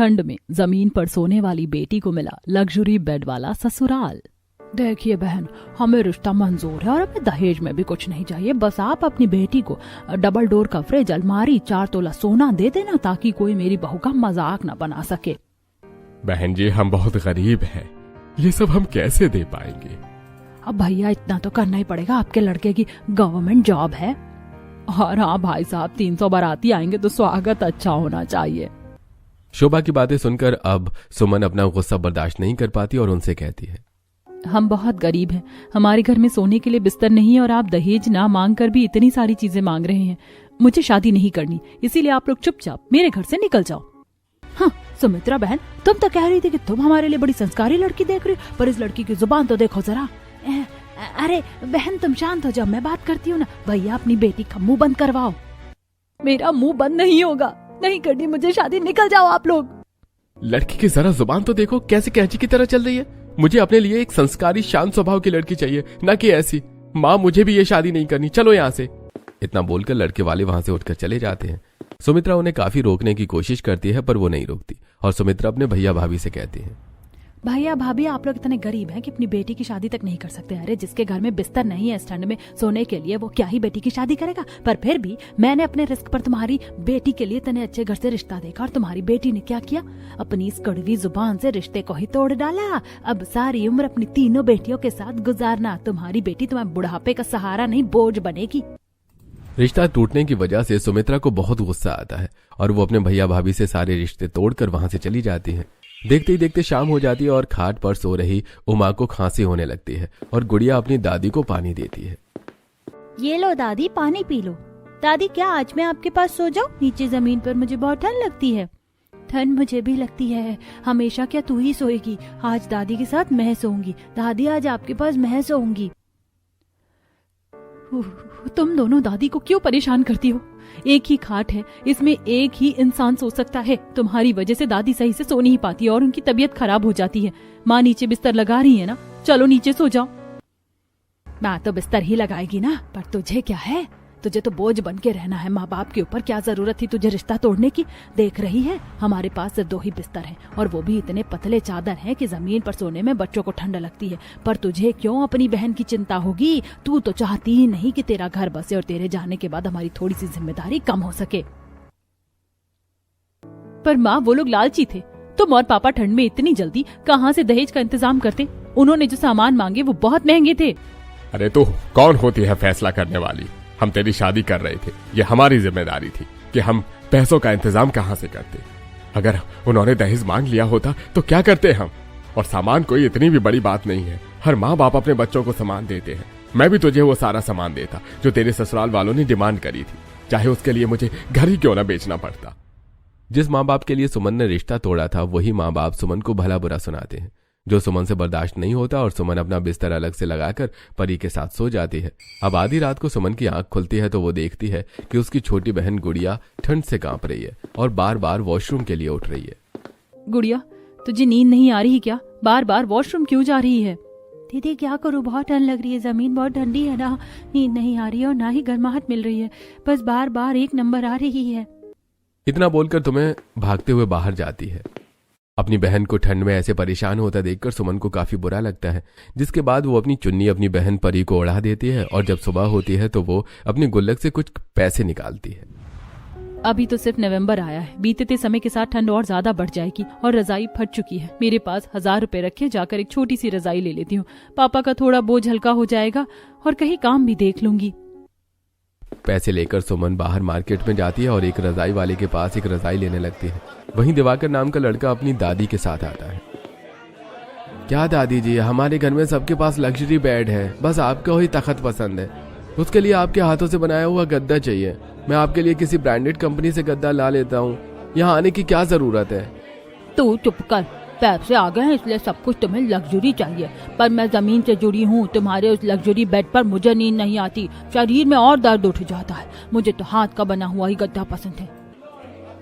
ठंड में जमीन पर सोने वाली बेटी को मिला लग्जरी बेड वाला ससुराल। देखिए बहन, हमें रिश्ता मंजूर है और हमें दहेज में भी कुछ नहीं चाहिए। बस आप अपनी बेटी को डबल डोर का फ्रिज, अलमारी, 4 तोला सोना दे देना ताकि कोई मेरी बहू का मजाक न बना सके। बहन जी, हम बहुत गरीब हैं, ये सब हम कैसे दे पाएंगे? अब भैया इतना तो करना ही पड़ेगा, आपके लड़के की गवर्नमेंट जॉब है। और हाँ भाई साहब, 300 बाराती आएंगे तो स्वागत अच्छा होना चाहिए। शोभा की बातें सुनकर अब सुमन अपना गुस्सा बर्दाश्त नहीं कर पाती और उनसे कहती है, हम बहुत गरीब हैं, हमारे घर में सोने के लिए बिस्तर नहीं है और आप दहेज ना मांग कर भी इतनी सारी चीजें मांग रहे हैं। मुझे शादी नहीं करनी, इसीलिए आप लोग चुपचाप मेरे घर से निकल जाओ। हाँ सुमित्रा बहन, तुम तो कह रही थी कि तुम हमारे लिए बड़ी संस्कारी लड़की देख रही हो, पर इस लड़की की जुबान तो देखो जरा। अरे बहन तुम शांत हो जाओ, मैं बात करती हूँ ना। भैया अपनी बेटी का मुंह बंद करवाओ। मेरा मुंह बंद नहीं होगा, नहीं करनी मुझे शादी, निकल जाओ आप लोग। लड़की की जरा जुबान तो देखो, कैसे कैंची की तरह चल रही है। मुझे अपने लिए एक संस्कारी शांत स्वभाव की लड़की चाहिए, न कि ऐसी। माँ, मुझे भी ये शादी नहीं करनी, चलो यहाँ से। इतना बोलकर लड़के वाले वहां से उठकर चले जाते हैं। सुमित्रा उन्हें काफी रोकने की कोशिश करती है पर वो नहीं रोकती और सुमित्रा अपने भैया भाभी से कहती है, भैया भाभी आप लोग इतने गरीब हैं कि अपनी बेटी की शादी तक नहीं कर सकते। अरे जिसके घर में बिस्तर नहीं है इस ठंड में सोने के लिए, वो क्या ही बेटी की शादी करेगा। पर फिर भी मैंने अपने रिस्क पर तुम्हारी बेटी के लिए इतने अच्छे घर से रिश्ता देखा और तुम्हारी बेटी ने क्या किया, अपनी इस कड़वी जुबान से रिश्ते को ही तोड़ डाला। अब सारी उम्र अपनी तीनों बेटियों के साथ गुजारना। तुम्हारी बेटी तुम्हारे बुढ़ापे का सहारा नहीं, बोझ बनेगी। रिश्ता टूटने की वजह से सुमित्रा को बहुत गुस्सा आता है और वो अपने भैया भाभी से सारे रिश्ते तोड़कर वहां से चली जाती है। देखते ही देखते शाम हो जाती है और खाट पर सो रही उमा को खांसी होने लगती है और गुड़िया अपनी दादी को पानी देती है। ये लो दादी, पानी पी लो। दादी क्या आज मैं आपके पास सो जाऊं? नीचे जमीन पर मुझे बहुत ठंड लगती है। ठंड मुझे भी लगती है, हमेशा क्या तू ही सोएगी? आज दादी के साथ मैं सोऊंगी। दादी आज आपके पास मैं सोऊंगी। तुम दोनों दादी को क्यों परेशान करती हो? एक ही खाट है, इसमें एक ही इंसान सो सकता है। तुम्हारी वजह से दादी सही से सो नहीं पाती और उनकी तबीयत खराब हो जाती है। माँ नीचे बिस्तर लगा रही है ना, चलो नीचे सो जाओ। माँ तो बिस्तर ही लगाएगी ना, पर तुझे क्या है? तुझे तो बोझ बन के रहना है माँ बाप के ऊपर। क्या जरूरत थी तुझे रिश्ता तोड़ने की? देख रही है हमारे पास सिर्फ 2 ही बिस्तर हैं और वो भी इतने पतले चादर हैं कि जमीन पर सोने में बच्चों को ठंड लगती है। पर तुझे क्यों अपनी बहन की चिंता होगी? तू तो चाहती ही नहीं कि तेरा घर बसे और तेरे जाने के बाद हमारी थोड़ी सी जिम्मेदारी कम हो सके। पर माँ, वो लोग लालची थे। तुम और पापा ठंड में इतनी जल्दी कहाँ से दहेज का इंतजाम करते? उन्होंने जो सामान मांगे वो बहुत महंगे थे। अरे तो कौन होती है फैसला करने वाली? हम तेरी शादी कर रहे थे, ये हमारी जिम्मेदारी थी कि हम पैसों का इंतजाम कहां से करते। अगर उन्होंने दहेज मांग लिया होता तो क्या करते हम? और सामान कोई इतनी भी बड़ी बात नहीं है। हर माँ बाप अपने बच्चों को सामान देते हैं। मैं भी तुझे वो सारा सामान देता जो तेरे ससुराल वालों ने डिमांड करी थी, चाहे उसके लिए मुझे घर ही क्यों ना बेचना पड़ता। जिस माँ बाप के लिए सुमन ने रिश्ता तोड़ा था वही माँ बाप सुमन को भला बुरा सुनाते हैं, जो सुमन से बर्दाश्त नहीं होता और सुमन अपना बिस्तर अलग से लगाकर परी के साथ सो जाती है। अब आधी रात को सुमन की आंख खुलती है तो वो देखती है कि उसकी छोटी बहन गुड़िया ठंड से कांप रही है और बार बार वॉशरूम के लिए उठ रही है। गुड़िया, तुझे नींद नहीं आ रही क्या? बार बार वॉशरूम क्यों जा रही है? दीदी क्या करूँ, बहुत ठंड लग रही है, जमीन बहुत ठंडी है ना, नींद नहीं आ रही है और ना ही गर्माहट मिल रही है, बस बार बार 1 नंबर आ रही है। इतना बोलकर तुम्हें भागते हुए बाहर जाती है। अपनी बहन को ठंड में ऐसे परेशान होता देखकर सुमन को काफी बुरा लगता है, जिसके बाद वो अपनी चुन्नी अपनी बहन परी को उड़ा देती है और जब सुबह होती है तो वो अपनी गुल्लक से कुछ पैसे निकालती है। अभी तो सिर्फ नवंबर आया है, बीतते समय के साथ ठंड और ज्यादा बढ़ जाएगी और रजाई फट चुकी है। मेरे पास 1000 रुपए रखे, जाकर एक छोटी सी रजाई ले लेती हूँ। पापा का थोड़ा बोझ हल्का हो जाएगा और कहीं काम भी देख लूंगी। पैसे लेकर सुमन बाहर मार्केट में जाती है और एक रजाई वाले के पास एक रजाई लेने लगती है। वहीं दिवाकर नाम का लड़का अपनी दादी के साथ आता है। क्या दादी जी, हमारे घर में सबके पास लग्जरी बेड है, बस आपको ही तख्त पसंद है। उसके लिए आपके हाथों से बनाया हुआ गद्दा चाहिए। मैं आपके लिए किसी ब्रांडेड कंपनी से गद्दा ला लेता हूँ, यहाँ आने की क्या जरूरत है? तू चुप कर, पैसे आ गए हैं इसलिए सब कुछ तुम्हें लग्जरी चाहिए, पर मैं जमीन से जुड़ी हूँ। तुम्हारे उस लग्जरी बेड पर मुझे नींद नहीं आती, शरीर में और दर्द उठ जाता है। मुझे तो हाथ का बना हुआ ही गद्दा पसंद है।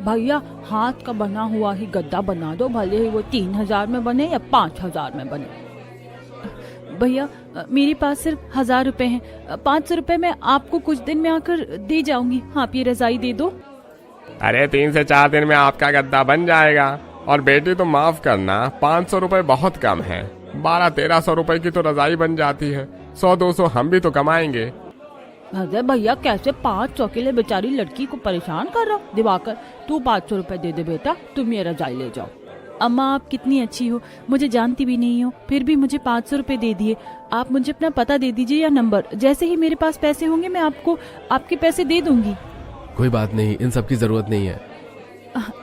भैया, हाथ का बना हुआ ही गद्दा बना दो, भले ही वो 3000 में बने या 5000 में बने। भैया, मेरे पास सिर्फ 1000 रुपए हैं, 500 रुपए में आपको कुछ दिन में आकर दे जाऊंगी। आप ये रजाई दे दो। अरे 3 से 4 दिन में आपका गद्दा बन जाएगा। और बेटी तो माफ करना, 500 रुपए बहुत कम है। 1200-1300 रुपए की तो रजाई बन जाती है। 100-200 हम भी तो कमाएंगे। अरे भैया, कैसे 500 के लिए बेचारी लड़की को परेशान कर रहा हो? दिवाकर, तू 500 रुपए दे दे बेटा, तुम ये रजाई ले जाओ। अम्मा, आप कितनी अच्छी हो, मुझे जानती भी नहीं हो, फिर भी मुझे 500 रुपए दे दिए। आप मुझे अपना पता दे दीजिए या नंबर, जैसे ही मेरे पास पैसे होंगे मैं आपको आपके पैसे दे दूंगी। कोई बात नहीं, इन सब की जरूरत नहीं है।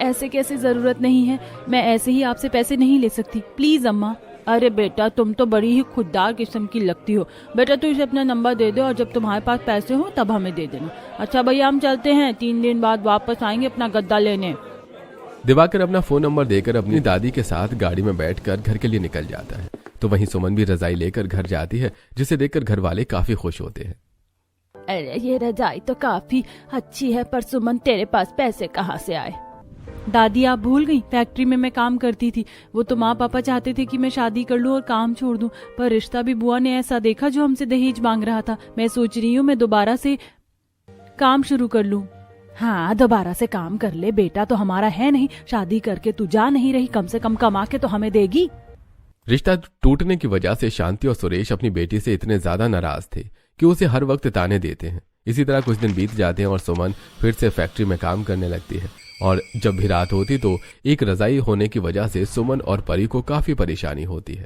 ऐसे कैसे जरूरत नहीं है? मैं ऐसे ही आपसे पैसे नहीं ले सकती, प्लीज अम्मा। अरे बेटा, तुम तो बड़ी ही खुददार किस्म की लगती हो। बेटा तू इसे अपना नंबर दे दो और जब तुम्हारे पास पैसे हो तब हमें दे देना। अच्छा भैया, हम चलते हैं, 3 दिन बाद वापस आएंगे अपना गद्दा लेने। दिवाकर अपना फोन नंबर देकर अपनी दादी के साथ गाड़ी में बैठकर घर के लिए निकल जाता है। तो वहीं सुमन भी रजाई लेकर घर जाती है, जिसे देखकर घर वाले काफी खुश होते हैं। अरे ये रजाई तो काफी अच्छी है, पर सुमन तेरे पास पैसे कहाँ से आए? दादी, आप भूल गई, फैक्ट्री में मैं काम करती थी। वो तो माँ पापा चाहते थे कि मैं शादी कर लूं और काम छोड़ दूं, पर रिश्ता भी बुआ ने ऐसा देखा जो हमसे दहेज मांग रहा था। मैं सोच रही हूँ मैं दोबारा से काम शुरू कर लूं। हाँ, दोबारा से काम कर ले बेटा, तो हमारा है नहीं। शादी करके तू जा नहीं रही, कम से कम कमा के तो हमें देगी। रिश्ता टूटने की वजह से शांति और सुरेश अपनी बेटी से इतने ज्यादा नाराज थे कि उसे हर वक्त ताने देते हैं। इसी तरह कुछ दिन बीत जाते हैं और सुमन फिर से फैक्ट्री में काम करने लगती है। और जब भी रात होती तो एक रजाई होने की वजह से सुमन और परी को काफी परेशानी होती है।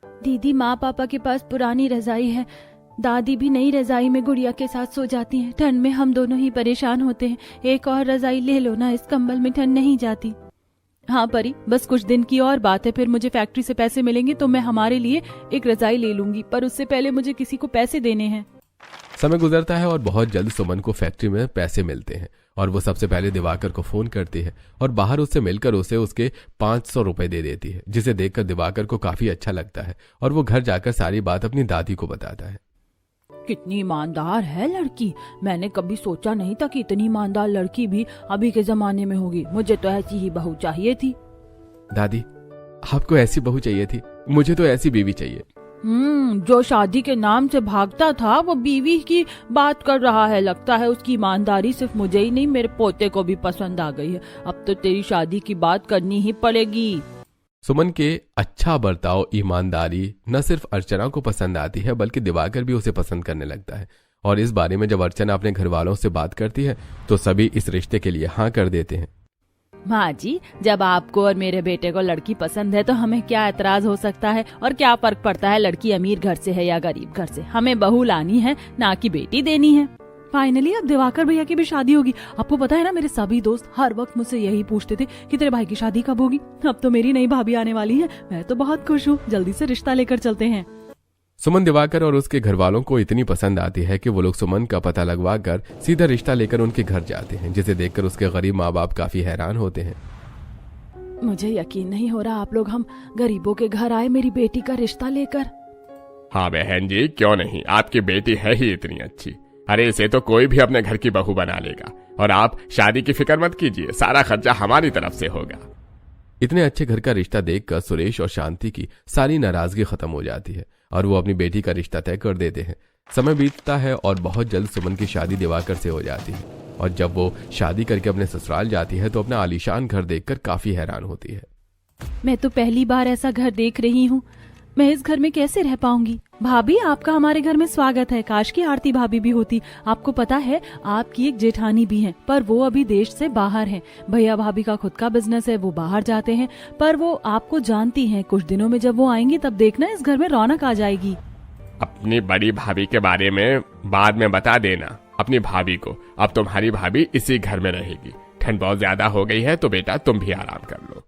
दीदी, माँ पापा के पास पुरानी रजाई है, दादी भी नई रजाई में गुड़िया के साथ सो जाती हैं। ठंड में हम दोनों ही परेशान होते हैं। एक और रजाई ले लो ना, इस कंबल में ठंड नहीं जाती। हाँ परी, बस कुछ दिन की और बात है, फिर मुझे फैक्ट्री से पैसे मिलेंगे तो मैं हमारे लिए एक रजाई ले लूंगी, पर उससे पहले मुझे किसी को पैसे देने हैं। समय गुजरता है और बहुत जल्द सुमन को फैक्ट्री में पैसे मिलते हैं और वो सबसे पहले दिवाकर को फोन करती है और बाहर उससे मिलकर उसे उसके 500 रुपए दे देती है, जिसे देखकर दिवाकर को काफी अच्छा लगता है और वो घर जाकर सारी बात अपनी दादी को बताता है। कितनी ईमानदार है लड़की, मैंने कभी सोचा नहीं था कि इतनी ईमानदार लड़की भी अभी के जमाने में होगी। मुझे तो ऐसी ही बहू चाहिए थी। दादी, आपको ऐसी बहू चाहिए थी, मुझे तो ऐसी बीवी चाहिए। जो शादी के नाम से भागता था वो बीवी की बात कर रहा है। लगता है उसकी ईमानदारी सिर्फ मुझे ही नहीं, मेरे पोते को भी पसंद आ गई है। अब तो तेरी शादी की बात करनी ही पड़ेगी। सुमन के अच्छा बर्ताव, ईमानदारी न सिर्फ अर्चना को पसंद आती है बल्कि दिवाकर भी उसे पसंद करने लगता है। और इस बारे में जब अर्चना अपने घर वालों से बात करती है तो सभी इस रिश्ते के लिए हाँ कर देते हैं। माँ जी, जब आपको और मेरे बेटे को लड़की पसंद है तो हमें क्या एतराज हो सकता है? और क्या फर्क पड़ता है लड़की अमीर घर से है या गरीब घर से? हमें बहू लानी है, ना कि बेटी देनी है। फाइनली अब दिवाकर भैया की भी शादी होगी। आपको पता है ना, मेरे सभी दोस्त हर वक्त मुझसे यही पूछते थे कि तेरे भाई की शादी कब होगी। अब तो मेरी नई भाभी आने वाली है, मैं तो बहुत खुश हूँ। जल्दी से रिश्ता लेकर चलते हैं। सुमन दिवाकर और उसके घर वालों को इतनी पसंद आती है कि वो लोग सुमन का पता लगवा कर सीधा रिश्ता लेकर उनके घर जाते हैं, जिसे देखकर उसके गरीब माँ बाप काफी हैरान होते हैं। मुझे यकीन नहीं हो रहा आप लोग हम गरीबों के घर आए मेरी बेटी का रिश्ता लेकर। हाँ बहन जी, क्यों नहीं, आपकी बेटी है ही इतनी अच्छी। अरे इसे तो कोई भी अपने घर की बहू बना लेगा। और आप शादी की फिक्र मत कीजिए, सारा खर्चा हमारी तरफ से होगा। इतने अच्छे घर का रिश्ता देखकर सुरेश और शांति की सारी नाराजगी खत्म हो जाती है और वो अपनी बेटी का रिश्ता तय कर देते हैं। समय बीतता है और बहुत जल्द सुमन की शादी दिवाकर से हो जाती है। और जब वो शादी करके अपने ससुराल जाती है तो अपना आलीशान घर देखकर काफी हैरान होती है। मैं तो पहली बार ऐसा घर देख रही हूँ। मैं इस घर में कैसे रह पाऊंगी? भाभी, आपका हमारे घर में स्वागत है। काश की आरती भाभी भी होती। आपको पता है, आपकी एक जेठानी भी है, पर वो अभी देश से बाहर है। भैया भाभी का खुद का बिजनेस है, वो बाहर जाते हैं, पर वो आपको जानती हैं। कुछ दिनों में जब वो आएंगी तब देखना इस घर में रौनक आ जाएगी। अपनी बड़ी भाभी के बारे में बाद में बता देना अपनी भाभी को। अब तुम्हारी भाभी इसी घर में रहेगी। ठंड बहुत ज्यादा हो गई है तो बेटा तुम भी आराम कर लो।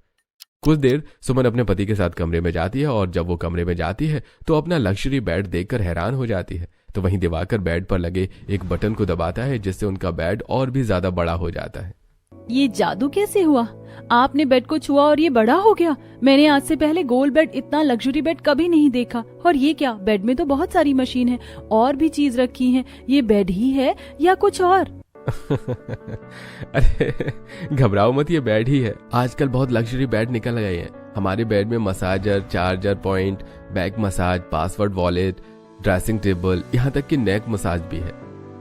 कुछ देर सुमन अपने पति के साथ कमरे में जाती है और जब वो कमरे में जाती है तो अपना लग्जरी बेड देखकर हैरान हो जाती है। तो वहीं दिवाकर बेड पर लगे एक बटन को दबाता है, जिससे उनका बेड और भी ज्यादा बड़ा हो जाता है। ये जादू कैसे हुआ? आपने बेड को छुआ और ये बड़ा हो गया। मैंने आज से पहले गोल बेड, इतना लग्जरी बेड कभी नहीं देखा। और ये क्या, बेड में तो बहुत सारी मशीन है और भी चीज रखी है। ये बेड ही है या कुछ और? अरे घबराओ मत, ये बेड ही है। आजकल बहुत लग्जरी बेड निकल गए हैं। हमारे बेड में massager, charger point, back massage, password wallet, dressing table, यहाँ तक कि नेक मसाज भी है।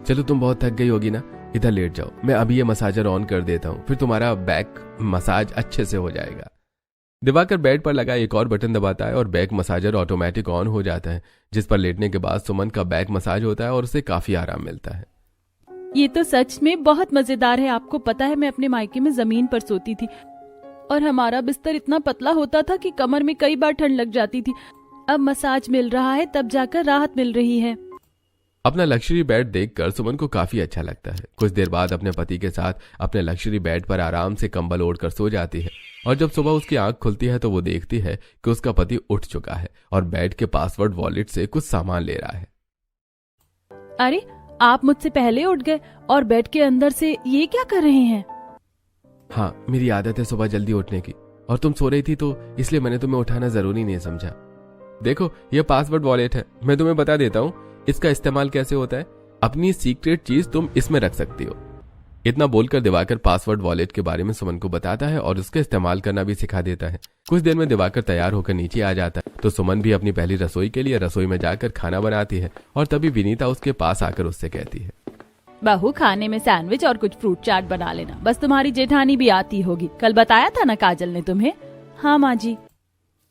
चलो तुम बहुत थक गई होगी ना, इधर लेट जाओ। मैं अभी ये मसाजर ऑन कर देता हूँ, फिर तुम्हारा बैक मसाज अच्छे से हो जाएगा। दिवाकर बेड पर लगा एक और बटन दबाता है और बैक मसाजर ऑटोमेटिक ऑन हो जाता है, जिस पर लेटने के बाद सुमन का बैक मसाज होता है और उसे काफी आराम मिलता है। ये तो सच में बहुत मजेदार है। आपको पता है मैं अपने मायके में जमीन पर सोती थी और हमारा बिस्तर इतना पतला होता था कि कमर में कई बार ठंड लग जाती थी। अब मसाज मिल रहा है तब जाकर राहत मिल रही है। अपना लग्जरी बेड देखकर सुमन को काफी अच्छा लगता है। कुछ देर बाद अपने पति के साथ अपने लग्जरी बेड पर आराम से कंबल ओढ़कर सो जाती है और जब सुबह उसकी आंख खुलती है तो वो देखती है कि उसका पति उठ चुका है और बेड के पासवर्ड वॉलेट से कुछ सामान ले रहा है। अरे आप मुझसे पहले उठ गए और बेड के अंदर से ये क्या कर रहे हैं? हाँ, मेरी आदत है सुबह जल्दी उठने की और तुम सो रही थी तो इसलिए मैंने तुम्हें उठाना जरूरी नहीं समझा। देखो, ये पासवर्ड वॉलेट है, मैं तुम्हें बता देता हूँ इसका इस्तेमाल कैसे होता है। अपनी सीक्रेट चीज तुम इसमें रख सकती हो। इतना बोलकर दिवाकर पासवर्ड वॉलेट के बारे में सुमन को बताता है और उसका इस्तेमाल करना भी सिखा देता है। कुछ देर में दिवाकर तैयार होकर नीचे आ जाता है तो सुमन भी अपनी पहली रसोई के लिए रसोई में जाकर खाना बनाती है और तभी विनीता उसके पास आकर उससे कहती है, बहू खाने में सैंडविच और कुछ फ्रूट चाट बना लेना, बस तुम्हारी जेठानी भी आती होगी। कल बताया था ना काजल ने तुम्हें? हाँ माँ जी।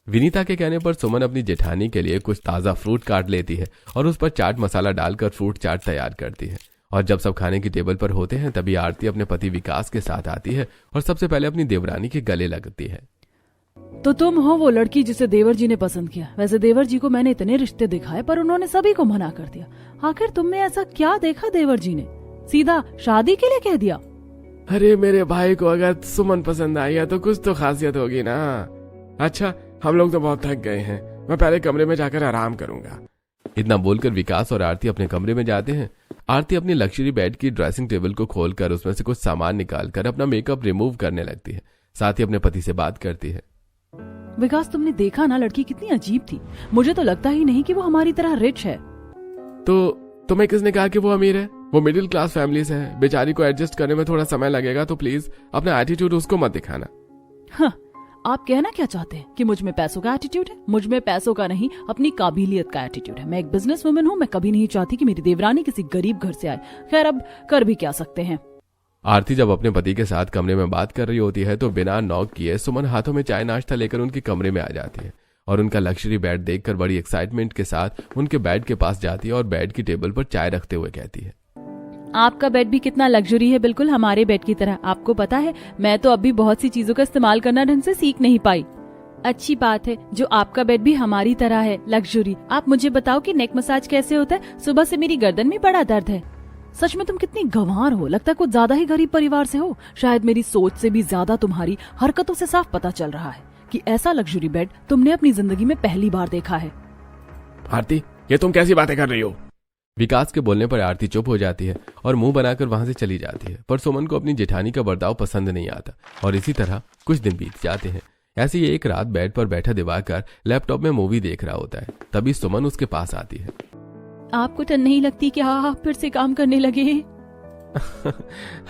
विनीता के कहने पर सुमन अपनी जेठानी के लिए कुछ ताज़ा फ्रूट काट लेती है और उस पर चाट मसाला डालकर फ्रूट चाट तैयार करती है। और जब सब खाने की टेबल पर होते हैं तभी आरती अपने पति विकास के साथ आती है और सबसे पहले अपनी देवरानी के गले लगती है। तो तुम हो वो लड़की जिसे देवर जी ने पसंद किया। वैसे देवर जी को मैंने इतने रिश्ते दिखाए पर उन्होंने सभी को मना कर दिया। आखिर तुम में ऐसा क्या देखा देवर जी ने, सीधा शादी के लिए कह दिया? अरे मेरे भाई को अगर सुमन पसंद आई है तो कुछ तो खासियत होगी ना। अच्छा, हम लोग तो बहुत थक गए हैं, मैं पहले कमरे में जाकर आराम करूंगा। इतना बोलकर विकास और आरती अपने कमरे में जाते हैं। आरती अपनी लग्जरी बेड की ड्रेसिंग टेबल को खोलकर उसमें से कुछ सामान निकालकर अपना मेकअप रिमूव करने लगती है। साथ ही अपने पति से बात करती है। विकास, तुमने देखा ना लड़की कितनी अजीब थी। मुझे तो लगता ही नहीं कि वो हमारी तरह रिच है। तो तुम्हें किसने कहा कि वो अमीर है? वो मिडिल क्लास फैमिली से है, बेचारी को एडजस्ट करने में थोड़ा समय लगेगा, तो प्लीज अपना एटीट्यूड उसको मत दिखाना। हाँ, आप कहना क्या चाहते हैं कि मुझ में पैसों का एटीट्यूड है? मुझ में पैसों का नहीं, अपनी काबिलियत का एटीट्यूड है। मैं एक बिजनेस वुमन हूँ, मैं कभी नहीं चाहती कि मेरी देवरानी किसी गरीब घर से आए। खैर, अब कर भी क्या सकते हैं। आरती जब अपने पति के साथ कमरे में बात कर रही होती है तो बिना नॉक किए सुमन हाथों में चाय नाश्ता लेकर उनके कमरे में आ जाती है और उनका लग्जरी बेड देखकर बड़ी एक्साइटमेंट के साथ उनके बेड के पास जाती है और बेड की टेबल पर चाय रखते हुए कहती है, आपका बेड भी कितना लग्जरी है, बिल्कुल हमारे बेड की तरह। आपको पता है मैं तो अभी बहुत सी चीजों का इस्तेमाल करना ढंग से सीख नहीं पाई। अच्छी बात है जो आपका बेड भी हमारी तरह है लग्जरी। आप मुझे बताओ कि नेक मसाज कैसे होता है? सुबह से मेरी गर्दन में बड़ा दर्द है। सच में तुम कितनी गंवार हो, लगता है कुछ ज्यादा ही गरीब परिवार से हो। शायद मेरी सोच से भी ज्यादा तुम्हारी हरकतों से साफ पता चल रहा है कि ऐसा लग्जरी बेड तुमने अपनी जिंदगी में पहली बार देखा है। आरती, ये तुम कैसी बातें कर रही हो? विकास के बोलने पर आरती चुप हो जाती है और मुंह बनाकर वहां से चली जाती है। पर सुमन को अपनी जेठानी का बर्ताव पसंद नहीं आता और इसी तरह कुछ दिन बीत जाते हैं। ऐसे ही एक रात बेड पर बैठा दिवाकर लैपटॉप में मूवी देख रहा होता है। तभी सुमन उसके पास आती है। आपको डर नहीं लगती कि आप फिर से काम करने लगे?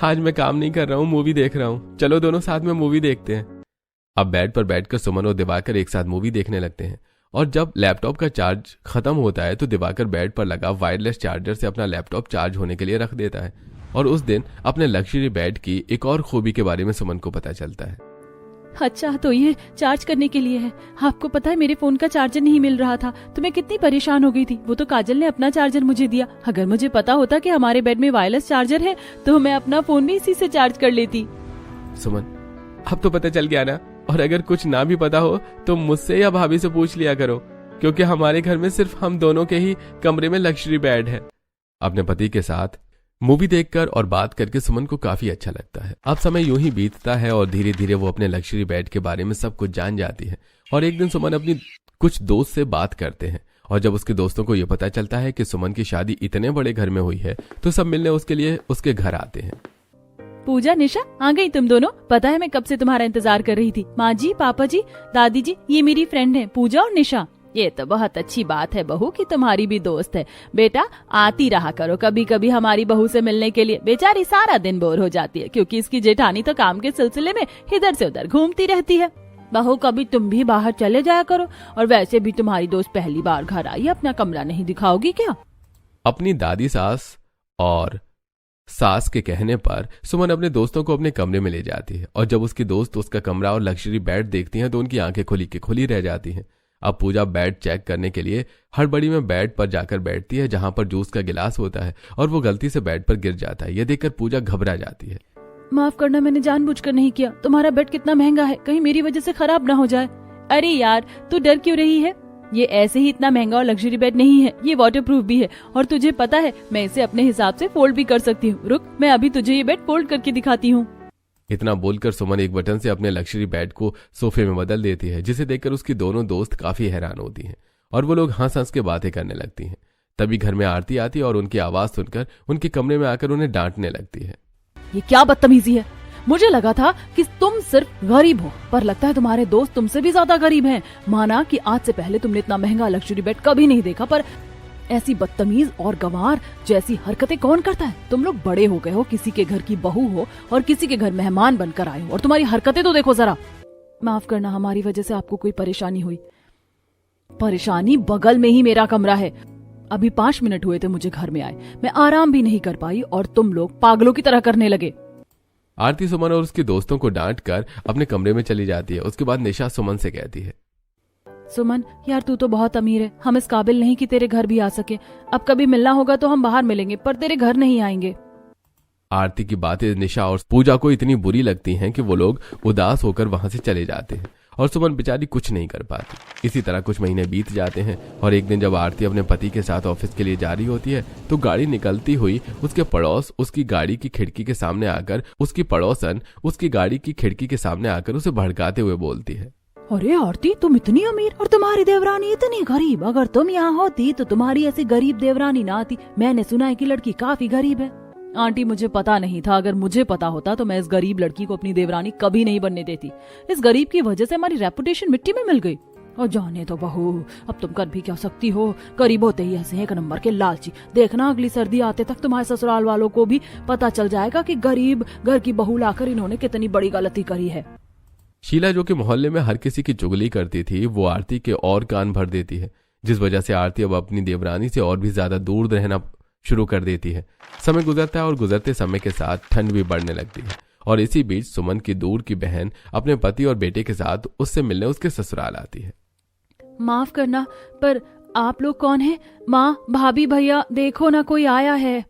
आज मैं काम नहीं कर रहा हूँ, मूवी देख रहा हूँ। चलो दोनों साथ में मूवी देखते हैं। अब बेड पर बैठकर सुमन और दिवाकर एक साथ मूवी देखने लगते हैं और जब लैपटॉप का चार्ज खत्म होता है तो दिवाकर बेड पर लगा वायरलेस चार्जर से अपना लैपटॉप चार्ज होने के लिए रख देता है। और उस दिन अपने लग्जरी बेड की एक और खूबी के बारे में सुमन को पता चलता है। अच्छा, तो ये चार्ज करने के लिए है। आपको पता है मेरे फोन का चार्जर नहीं मिल रहा था तो मैं कितनी परेशान हो गई थी। वो तो काजल ने अपना चार्जर मुझे दिया। अगर मुझे पता होता कि हमारे बेड में वायरलेस चार्जर है तो मैं अपना फोन भी इसी से चार्ज कर लेती। सुमन, अब तो पता चल गया ना, और अगर कुछ ना भी पता हो तो मुझसे या भाभी से पूछ लिया करो, क्योंकि हमारे घर में सिर्फ हम दोनों के ही कमरे में लग्जरी बेड है। अपने पति के साथ मूवी देखकर और बात करके सुमन को काफी अच्छा लगता है। अब समय यूं ही बीतता है और धीरे धीरे वो अपने लग्जरी बेड के बारे में सब कुछ जान जाती है। और एक दिन सुमन अपनी कुछ दोस्त से बात करते हैं और जब उसके दोस्तों को यह पता चलता है कि सुमन की शादी इतने बड़े घर में हुई है तो सब मिलने उसके लिए उसके घर आते हैं। पूजा, निशा, आ गई तुम दोनों? पता है मैं कब से तुम्हारा इंतजार कर रही थी। माँ जी, पापा जी, दादी जी, ये मेरी फ्रेंड है पूजा और निशा। ये तो बहुत अच्छी बात है बहू कि तुम्हारी भी दोस्त है। बेटा, आती रहा करो कभी कभी हमारी बहू से मिलने के लिए। बेचारी सारा दिन बोर हो जाती है क्योंकि इसकी जेठानी तो काम के सिलसिले में इधर से उधर घूमती रहती है। बहू, कभी तुम भी बाहर चले जाया करो। और वैसे भी तुम्हारी दोस्त पहली बार घर आई, अपना कमरा नहीं दिखाओगी क्या? अपनी दादी सास और सास के कहने पर सुमन अपने दोस्तों को अपने कमरे में ले जाती है और जब उसकी दोस्त उसका कमरा और लग्जरी बेड देखती हैं तो उनकी आंखें खुली की खुली रह जाती हैं। अब पूजा बेड चेक करने के लिए हड़बड़ी में बेड पर जाकर बैठती है जहां पर जूस का गिलास होता है और वो गलती से बेड पर गिर जाता है। यह देखकर पूजा घबरा जाती है। माफ करना, मैंने जानबूझकर नहीं किया। तुम्हारा बेड कितना महंगा है, कहीं मेरी वजह से खराब ना हो जाए। अरे यार, तू डर क्यों रही है? ये ऐसे ही इतना महंगा और लग्जरी बेड नहीं है, ये वाटरप्रूफ भी है और तुझे पता है मैं इसे अपने हिसाब से फोल्ड भी कर सकती हूँ। रुक, मैं अभी तुझे ये बेड फोल्ड करके दिखाती हूँ। इतना बोलकर सुमन एक बटन से अपने लग्जरी बेड को सोफे में बदल देती है, जिसे देखकर उसकी दोनों दोस्त काफी हैरान होती हैं और वो लोग हंस हंस के बातें करने लगती हैं। तभी घर में आरती आती है और उनकी आवाज सुनकर उनके कमरे में आकर उन्हें डांटने लगती है। ये क्या बदतमीजी है? मुझे लगा था कि तुम सिर्फ गरीब हो, पर लगता है तुम्हारे दोस्त तुमसे भी ज्यादा गरीब हैं। माना कि आज से पहले तुमने इतना महंगा लग्जरी बेड कभी नहीं देखा, पर ऐसी बदतमीज और गंवार जैसी हरकतें कौन करता है? तुम लोग बड़े हो गए हो, किसी के घर की बहू हो और किसी के घर मेहमान बनकर आए हो और तुम्हारी हरकतें तो देखो जरा। माफ करना, हमारी वजह से आपको कोई परेशानी हुई। परेशानी? बगल में ही मेरा कमरा है। अभी 5 मिनट हुए थे मुझे घर में आए, मैं आराम भी नहीं कर पाई और तुम लोग पागलों की तरह करने लगे। आरती सुमन और उसके दोस्तों को डांट कर अपने कमरे में चली जाती है। उसके बाद निशा सुमन से कहती है, सुमन यार, तू तो बहुत अमीर है, हम इस काबिल नहीं कि तेरे घर भी आ सके। अब कभी मिलना होगा तो हम बाहर मिलेंगे, पर तेरे घर नहीं आएंगे। आरती की बातें निशा और पूजा को इतनी बुरी लगती हैं कि वो लोग उदास होकर वहां से चले जाते हैं और सुमन बेचारी कुछ नहीं कर पाती। इसी तरह कुछ महीने बीत जाते हैं और एक दिन जब आरती अपने पति के साथ ऑफिस के लिए जा रही होती है तो गाड़ी निकलती हुई उसके पड़ोस उसकी गाड़ी की खिड़की के सामने आकर उसकी पड़ोसन उसकी गाड़ी की खिड़की के सामने आकर उसे भड़काते हुए बोलती है, अरे आरती, तुम इतनी अमीर और तुम्हारी देवरानी इतनी गरीब। अगर तुम यहाँ होती तो तुम्हारी ऐसी गरीब देवरानी ना आती। मैंने सुना है कि लड़की काफी गरीब है। आंटी, मुझे पता नहीं था। अगर मुझे पता होता तो मैं इस गरीब लड़की को अपनी देवरानी कभी नहीं बनने देती। इस गरीब की वजह से हमारी रेपुटेशन मिट्टी में मिल गई। और जाने तो बहू, अब तुम कर भी क्या सकती हो। गरीब होते ही ऐसे 1 नंबर के लालची। देखना, अगली सर्दी आते तक तुम्हारे ससुराल वालों को भी पता चल जाएगा कि गरीब घर की बहू लाकर इन्होंने कितनी बड़ी गलती करी है। शीला, जो कि मोहल्ले में हर किसी की चुगली करती थी, वो आरती के और कान भर देती है, जिस वजह से आरती अब अपनी देवरानी से और भी ज्यादा दूर रहना शुरू कर देती है। समय गुजरता है और गुजरते समय के साथ ठंड भी बढ़ने लगती है और इसी बीच सुमन की दूर की बहन अपने पति और बेटे के साथ उससे मिलने उसके ससुराल आती है। माफ करना, पर आप लोग कौन हैं? माँ, भाभी, भैया, देखो ना, कोई आया है।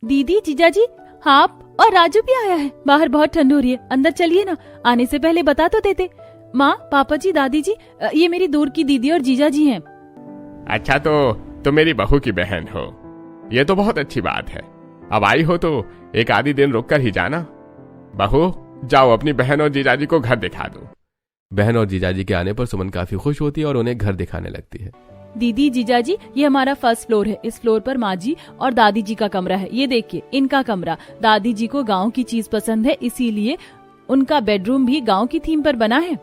दीदी, जीजाजी, आप और राजू भी आया है। बाहर बहुत ठंड हो रही है, अंदर चलिए ना। आने से पहले बता तो देते। माँ, पापा जी, दादी जी, ये मेरी दूर की दीदी और जीजा जी हैं। अच्छा, तो तुम मेरी बहू की बहन हो, ये तो बहुत अच्छी बात है। अब आई हो तो एक आधी दिन रुक कर ही जाना। बहू, जाओ अपनी बहन और जीजाजी को घर दिखा दो। बहन और जीजाजी के आने पर सुमन काफी खुश होती है और उन्हें घर दिखाने लगती है। दीदी, जीजाजी, ये हमारा फर्स्ट फ्लोर है। इस फ्लोर पर माँ जी और दादी जी का कमरा है। ये देखिए, इनका कमरा। दादी जी को गांव की चीज पसंद है, इसीलिए उनका बेडरूम भी गांव की थीम पर बना है।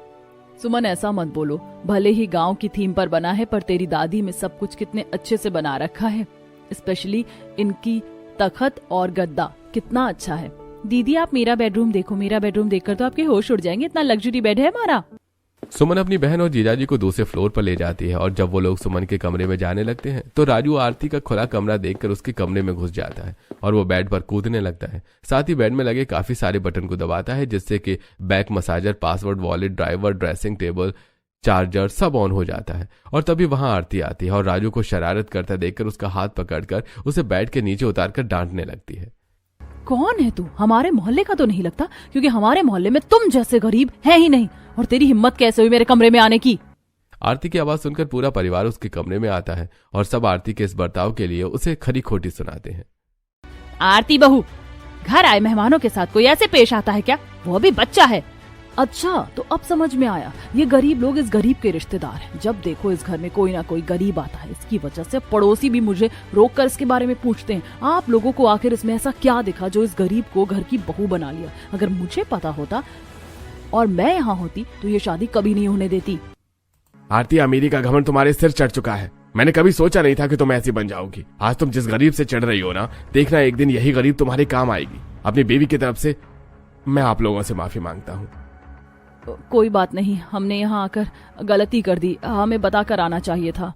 सुमन, ऐसा मत बोलो। भले ही गांव की थीम पर बना है, पर तेरी दादी में सब कुछ कितने अच्छे से बना रखा है। स्पेशली इनकी तखत और गद्दा कितना अच्छा है। दीदी, आप मेरा बेडरूम देखो। मेरा बेडरूम देखकर तो आपके होश उड़ जाएंगे, इतना लग्जरी बेड है हमारा। सुमन अपनी बहन और जीजाजी को दूसरे फ्लोर पर ले जाती है और जब वो लोग सुमन के कमरे में जाने लगते हैं तो राजू आरती का खुला कमरा देखकर उसके कमरे में घुस जाता है और वो बेड पर कूदने लगता है। साथ ही बेड में लगे काफी सारे बटन को दबाता है, जिससे कि back massager, password, wallet, driver, dressing table, charger सब ऑन हो जाता है। और तभी वहां आरती आती है और राजू को शरारत करता देखकर उसका हाथ पकड़कर उसे बेड के नीचे उतारकर डांटने लगती है। कौन है तू? हमारे मोहल्ले का तो नहीं लगता, क्योंकि हमारे मोहल्ले में तुम जैसे गरीब है ही नहीं। और तेरी हिम्मत कैसे हुई मेरे कमरे में आने की? आरती की आवाज सुनकर पूरा परिवार उसके कमरे में आता है और सब आरती के इस बर्ताव के लिए उसे खरी खोटी सुनाते हैं। आरती बहू, घर आए मेहमानों के साथ कोई ऐसे पेश आता है क्या? वो भी बच्चा है। अच्छा, तो अब समझ में आया, ये गरीब लोग इस गरीब के रिश्तेदार हैं। जब देखो इस घर में कोई ना कोई गरीब आता है, इसकी वजह से पड़ोसी भी मुझे रोककर इसके बारे में पूछते हैं। आप लोगों को आखिर इसमें ऐसा क्या दिखा जो इस गरीब को घर की बहू बना लिया? अगर मुझे पता होता और मैं यहाँ होती तो ये शादी कभी नहीं होने देती। आरती, अमीरी का घमंड तुम्हारे सिर चढ़ चुका है। मैंने कभी सोचा नहीं था कि तुम ऐसी बन जाओगी। आज तुम जिस गरीब से चढ़ रही हो ना, देखना एक दिन यही गरीब तुम्हारे काम आएगी। अपनी बीवी की तरफ से मैं आप लोगों से माफी मांगता हूँ। कोई बात नहीं, हमने यहाँ आकर गलती कर दी, हमें बताकर आना चाहिए था।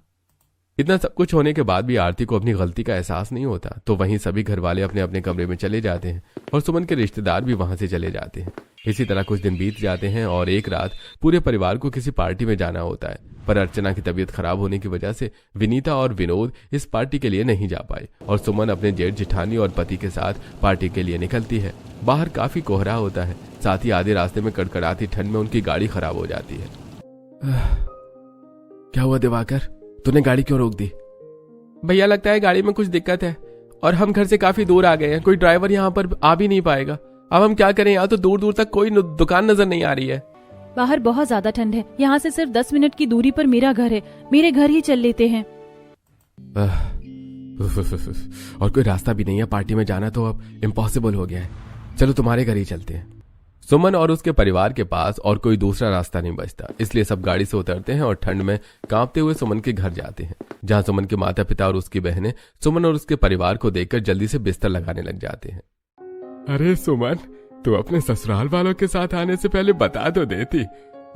इतना सब कुछ होने के बाद भी आरती को अपनी गलती का एहसास नहीं होता, तो वहीं सभी घर वाले अपने अपने कमरे में चले जाते हैं और सुमन के रिश्तेदार भी वहां से चले जाते हैं। इसी तरह कुछ दिन बीत जाते हैं और एक रात पूरे परिवार को किसी पार्टी में जाना होता है, पर अर्चना की तबीयत खराब होने की वजह से विनीता और विनोद इस पार्टी के लिए नहीं जा पाए और सुमन अपने जेठ जिठानी और पति के साथ पार्टी के लिए निकलती है। बाहर काफी कोहरा होता है, साथ ही आधे रास्ते में कड़कड़ाती ठंड में उनकी गाड़ी खराब हो जाती है। क्या हुआ दिवाकर, तूने गाड़ी क्यों रोक दी? भैया लगता है गाड़ी में कुछ दिक्कत है और हम घर से काफी दूर आ गए हैं, कोई ड्राइवर यहाँ पर आ भी नहीं पाएगा। अब हम क्या करें, यहाँ तो दूर दूर तक कोई दुकान नजर नहीं आ रही है। बाहर बहुत ज्यादा ठंड है, यहाँ से सिर्फ 10 मिनट की दूरी पर मेरा घर है, मेरे घर ही चल लेते हैं। और कोई रास्ता भी नहीं है, पार्टी में जाना तो अब इम्पॉसिबल हो गया है। चलो तुम्हारे घर ही चलते हैं। सुमन और उसके परिवार के पास और कोई दूसरा रास्ता नहीं बचता, इसलिए सब गाड़ी से उतरते हैं और ठंड में कांपते हुए सुमन के घर जाते हैं, जहां सुमन के माता पिता और उसकी बहनें सुमन और उसके परिवार को देखकर जल्दी से बिस्तर लगाने लग जाते हैं। अरे सुमन, तू अपने ससुराल वालों के साथ आने से पहले बता तो देती।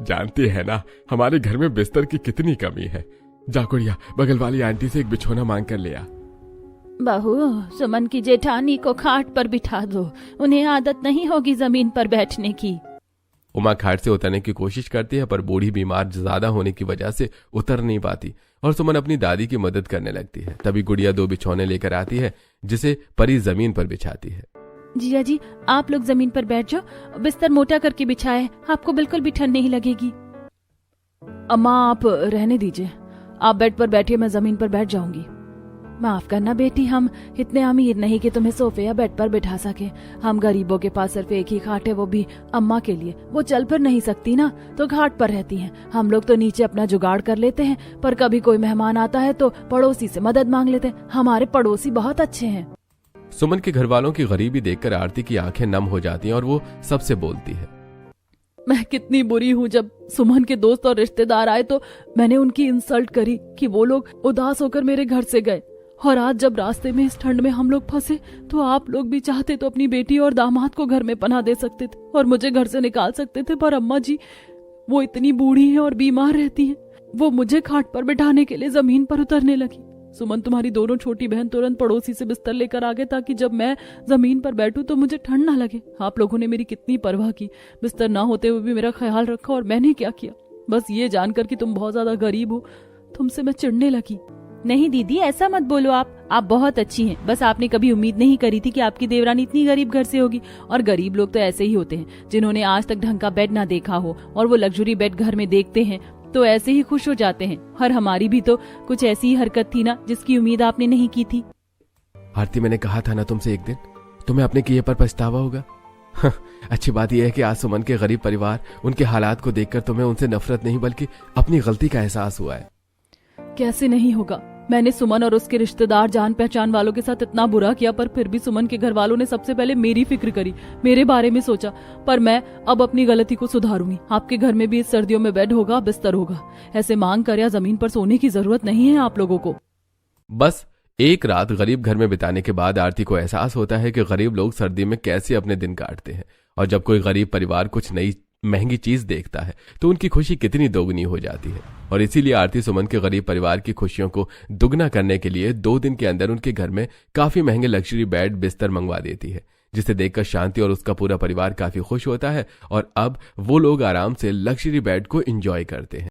जानती है ना हमारे घर में बिस्तर की कितनी कमी है। जा गुड़िया, बगल वाली आंटी से एक बिछोना मांग कर ले आ। बहू, सुमन की जेठानी को खाट पर बिठा दो, उन्हें आदत नहीं होगी जमीन पर बैठने की। उमा खाट से उतरने की कोशिश करती है, पर बूढ़ी बीमार ज्यादा होने की वजह से उतर नहीं पाती और सुमन अपनी दादी की मदद करने लगती है। तभी गुड़िया 2 बिछौने लेकर आती है, जिसे परी जमीन पर बिछाती है। जिया जी, आप लोग जमीन पर बैठ जाओ, बिस्तर मोटा करके बिछाए, आपको बिल्कुल भी ठंड नहीं लगेगी। अम्मा आप रहने दीजिए, आप बेड पर बैठिए, मैं जमीन पर बैठ जाऊंगी। माफ करना बेटी, हम इतने अमीर नहीं कि तुम्हें सोफे या बेड पर बिठा सके। हम गरीबों के पास सिर्फ एक ही खाट है, वो भी अम्मा के लिए। वो चल फिर नहीं सकती ना, तो घाट पर रहती हैं। हम लोग तो नीचे अपना जुगाड़ कर लेते हैं, पर कभी कोई मेहमान आता है तो पड़ोसी से मदद मांग लेते हैं। हमारे पड़ोसी बहुत अच्छे हैं। सुमन के घर वालों की गरीबी देखकर आरती की आंखें नम हो जाती हैं और वो सबसे बोलती है, मैं कितनी बुरी हूँ। जब सुमन के दोस्त और रिश्तेदार आए तो मैंने उनकी इंसल्ट करी कि वो लोग उदास होकर मेरे घर से गए, और आज जब रास्ते में इस ठंड में हम लोग फंसे तो आप लोग भी चाहते तो अपनी बेटी और दामाद को घर में पनाह दे सकते थे और मुझे घर से निकाल सकते थे, पर अम्मा जी वो इतनी बूढ़ी हैं और बीमार रहती हैं। वो मुझे खाट पर बिठाने के लिए जमीन पर उतरने लगी। सुमन, तुम्हारी दोनों छोटी बहन तुरंत पड़ोसी से बिस्तर लेकर आ गए ताकि जब मैं जमीन पर बैठूं तो मुझे ठंड ना लगे। आप लोगों ने मेरी कितनी परवाह की, बिस्तर ना होते हुए भी मेरा ख्याल रखा, और मैंने क्या किया, बस ये जानकर कि तुम बहुत ज्यादा गरीब हो, तुमसे मैं चिढ़ने लगी। नहीं दीदी, ऐसा मत बोलो, आप बहुत अच्छी हैं। बस आपने कभी उम्मीद नहीं करी थी कि आपकी देवरानी इतनी गरीब घर से होगी। और गरीब लोग तो ऐसे ही होते हैं, जिन्होंने आज तक ढंग का बेड ना देखा हो और वो लग्जरी बेड घर में देखते हैं तो ऐसे ही खुश हो जाते हैं। और हमारी भी तो कुछ ऐसी ही हरकत थी ना, जिसकी उम्मीद आपने नहीं की थी। आरती, मैंने कहा था ना तुमसे एक दिन, तुम्हें अपने किए पर पछतावा होगा। अच्छी बात यह है कि आज सुमन के गरीब परिवार, उनके हालात को देखकर तुम्हें उनसे नफरत नहीं बल्कि अपनी गलती का एहसास हुआ है। कैसे नहीं होगा, मैंने सुमन और उसके रिश्तेदार जान पहचान वालों के साथ इतना बुरा किया, पर फिर भी सुमन के घर वालों ने सबसे पहले मेरी फिक्र करी, मेरे बारे में सोचा। पर मैं अब अपनी गलती को सुधारूंगी। आपके घर में भी इस सर्दियों में बेड होगा, बिस्तर होगा। ऐसे मांग कर या जमीन पर सोने की जरूरत नहीं है आप लोगों को। बस एक रात गरीब घर में बिताने के बाद आरती को एहसास होता है कि गरीब लोग सर्दी में कैसे अपने दिन काटते हैं, और जब कोई गरीब परिवार कुछ नई महंगी चीज देखता है तो उनकी खुशी कितनी दोगुनी हो जाती है। और इसीलिए आरती सुमन के गरीब परिवार की खुशियों को दुगना करने के लिए 2 दिन के अंदर उनके घर में काफी महंगे लग्जरी बेड बिस्तर मंगवा देती है, जिसे देखकर शांति और उसका पूरा परिवार काफी खुश होता है और अब वो लोग आराम से लग्जरी बेड को एंजॉय करते हैं।